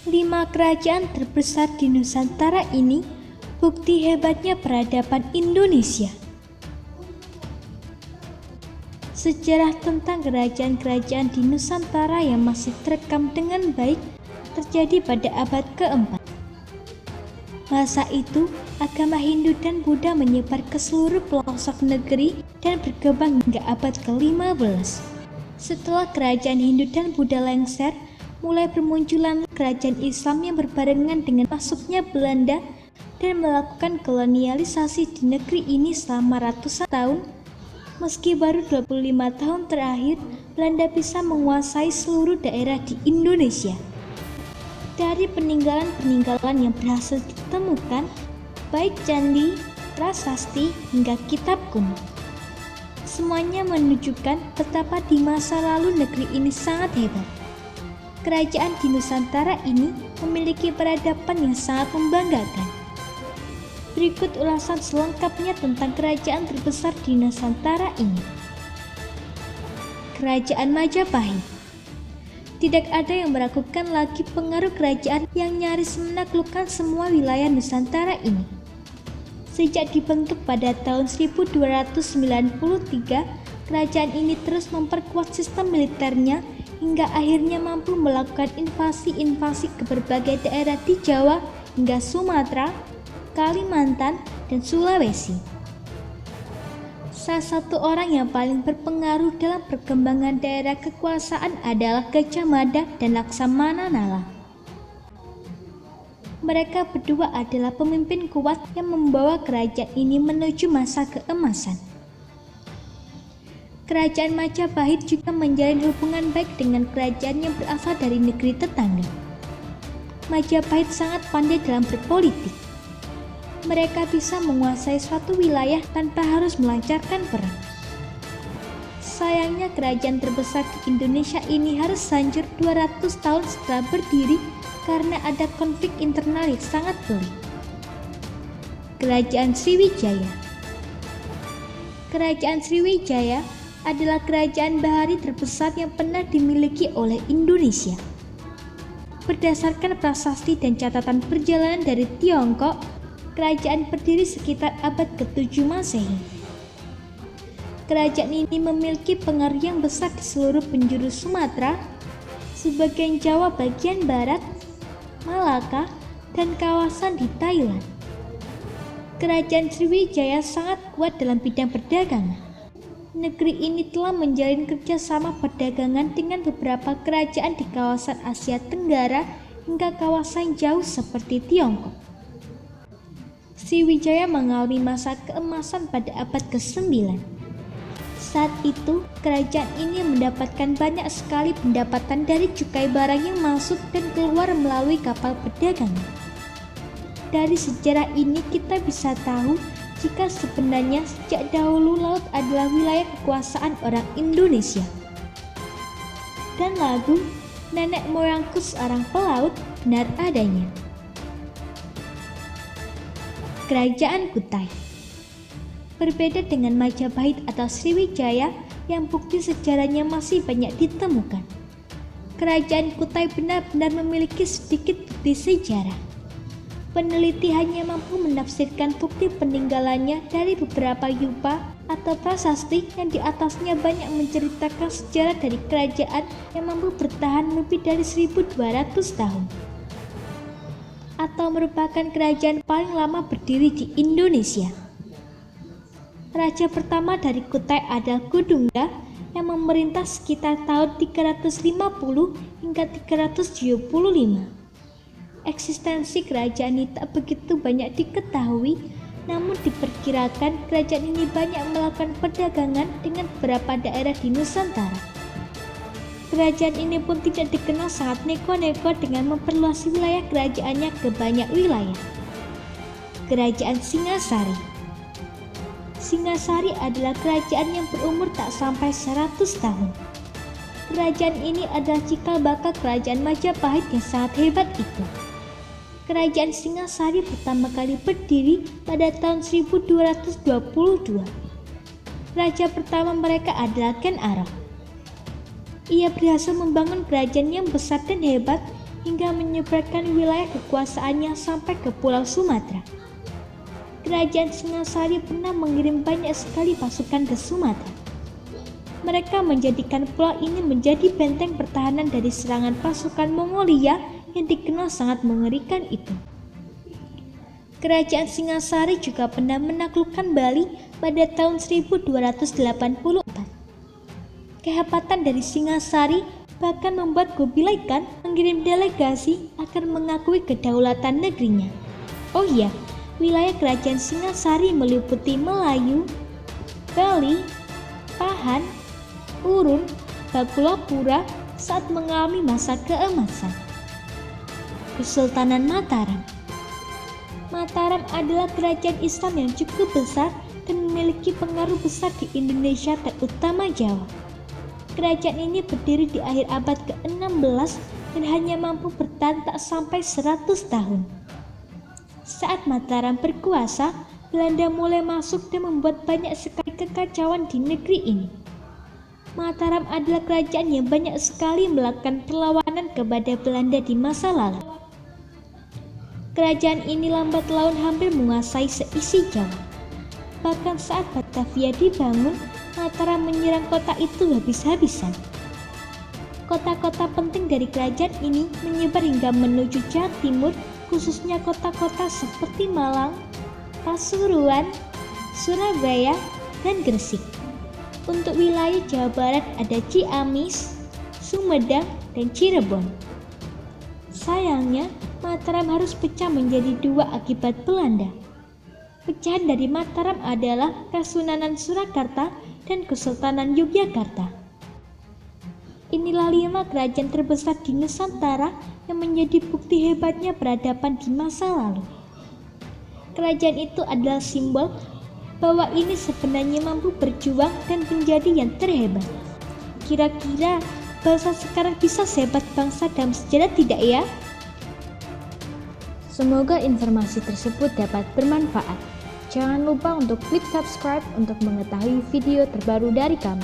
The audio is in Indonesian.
5 kerajaan terbesar di Nusantara ini bukti hebatnya peradaban Indonesia. Sejarah tentang kerajaan-kerajaan di Nusantara yang masih terekam dengan baik terjadi pada abad keempat. Masa itu, agama Hindu dan Buddha menyebar ke seluruh pelosok negeri dan berkembang hingga abad ke-15. Setelah kerajaan Hindu dan Buddha lengser, mulai bermunculan kerajaan Islam yang berbarengan dengan masuknya Belanda dan melakukan kolonialisasi di negeri ini selama ratusan tahun. Meski baru 25 tahun terakhir, Belanda bisa menguasai seluruh daerah di Indonesia. Dari peninggalan-peninggalan yang berhasil ditemukan, baik candi, prasasti, hingga kitab kuno, semuanya menunjukkan betapa di masa lalu negeri ini sangat hebat. Kerajaan di Nusantara ini memiliki peradaban yang sangat membanggakan. Berikut ulasan selengkapnya tentang kerajaan terbesar di Nusantara ini. Kerajaan Majapahit. Tidak ada yang meragukan lagi pengaruh kerajaan yang nyaris menaklukkan semua wilayah Nusantara ini. Sejak dibentuk pada tahun 1293, kerajaan ini terus memperkuat sistem militernya hingga akhirnya mampu melakukan invasi-invasi ke berbagai daerah di Jawa hingga Sumatera, Kalimantan, dan Sulawesi. Salah satu orang yang paling berpengaruh dalam perkembangan daerah kekuasaan adalah Gajah Mada dan Laksamana Nala. Mereka berdua adalah pemimpin kuat yang membawa kerajaan ini menuju masa keemasan. Kerajaan Majapahit juga menjalin hubungan baik dengan kerajaan yang berasal dari negeri tetangga. Majapahit sangat pandai dalam berpolitik. Mereka bisa menguasai suatu wilayah tanpa harus melancarkan perang. Sayangnya kerajaan terbesar di Indonesia ini harus hancur 200 tahun setelah berdiri karena ada konflik internal yang sangat pelik. Kerajaan Sriwijaya. Kerajaan Sriwijaya adalah kerajaan bahari terbesar yang pernah dimiliki oleh Indonesia. Berdasarkan prasasti dan catatan perjalanan dari Tiongkok, kerajaan berdiri sekitar abad ke-7 Masehi. Kerajaan ini memiliki pengaruh yang besar di seluruh penjuru Sumatera, sebagian Jawa bagian barat, Malaka, dan kawasan di Thailand. Kerajaan Sriwijaya sangat kuat dalam bidang perdagangan. Negeri ini telah menjalin kerjasama perdagangan dengan beberapa kerajaan di kawasan Asia Tenggara hingga kawasan jauh seperti Tiongkok. Sriwijaya mengalami masa keemasan pada abad ke-9. Saat itu, kerajaan ini mendapatkan banyak sekali pendapatan dari cukai barang yang masuk dan keluar melalui kapal perdagangan. Dari sejarah ini kita bisa tahu jika sebenarnya sejak dahulu laut adalah wilayah kekuasaan orang Indonesia. Dan lagu Nenek Moyangku Seorang Pelaut benar adanya. Kerajaan Kutai. Berbeda dengan Majapahit atau Sriwijaya yang bukti sejarahnya masih banyak ditemukan, Kerajaan Kutai benar-benar memiliki sedikit bukti sejarah. Peneliti hanya mampu menafsirkan bukti peninggalannya dari beberapa yupa atau prasasti yang di atasnya banyak menceritakan sejarah dari kerajaan yang mampu bertahan lebih dari 1200 tahun atau merupakan kerajaan paling lama berdiri di Indonesia. Raja pertama dari Kutai adalah Kudungga yang memerintah sekitar tahun 350 hingga 375. Eksistensi kerajaan ini tak begitu banyak diketahui, namun diperkirakan kerajaan ini banyak melakukan perdagangan dengan beberapa daerah di Nusantara. Kerajaan ini pun tidak dikenal sangat neko-neko dengan memperluas wilayah kerajaannya ke banyak wilayah. Kerajaan Singasari. Singasari adalah kerajaan yang berumur tak sampai 100 tahun. Kerajaan ini adalah cikal bakal kerajaan Majapahit yang sangat hebat itu. Kerajaan Singasari pertama kali berdiri pada tahun 1222. Raja pertama mereka adalah Ken Arok. Ia berhasil membangun kerajaan yang besar dan hebat hingga menyebarkan wilayah kekuasaannya sampai ke Pulau Sumatera. Kerajaan Singasari pernah mengirim banyak sekali pasukan ke Sumatera. Mereka menjadikan pulau ini menjadi benteng pertahanan dari serangan pasukan Mongolia yang dikenal sangat mengerikan itu. Kerajaan Singasari juga pernah menaklukkan Bali pada tahun 1284. Kehebatan dari Singasari bahkan membuat Kubilai Khan mengirim delegasi agar mengakui kedaulatan negerinya. Oh iya, wilayah kerajaan Singasari meliputi Melayu, Bali, Pahan, Urun, Bakulapura saat mengalami masa keemasan. Kesultanan Mataram. Mataram adalah kerajaan Islam yang cukup besar dan memiliki pengaruh besar di Indonesia terutama Jawa. Kerajaan ini berdiri di akhir abad ke-16 dan hanya mampu bertahan tak sampai 100 tahun. Saat Mataram berkuasa, Belanda mulai masuk dan membuat banyak sekali kekacauan di negeri ini. Mataram adalah kerajaan yang banyak sekali melakukan perlawanan kepada Belanda di masa lalu. Kerajaan ini lambat laun hampir menguasai seisi Jawa. Bahkan saat Batavia dibangun, Mataram menyerang kota itu habis-habisan. Kota-kota penting dari kerajaan ini menyebar hingga menuju Jawa Timur, khususnya kota-kota seperti Malang, Pasuruan, Surabaya, dan Gresik. Untuk wilayah Jawa Barat ada Ciamis, Sumedang, dan Cirebon. Sayangnya, Mataram harus pecah menjadi dua akibat Belanda. Pecahan dari Mataram adalah Kesunanan Surakarta dan Kesultanan Yogyakarta. Inilah 5 kerajaan terbesar di Nusantara yang menjadi bukti hebatnya peradaban di masa lalu. Kerajaan itu adalah simbol bahwa ini sebenarnya mampu berjuang dan menjadi yang terhebat. Kira-kira bangsa sekarang bisa sehebat bangsa dalam sejarah tidak ya? Semoga informasi tersebut dapat bermanfaat. Jangan lupa untuk klik subscribe untuk mengetahui video terbaru dari kami.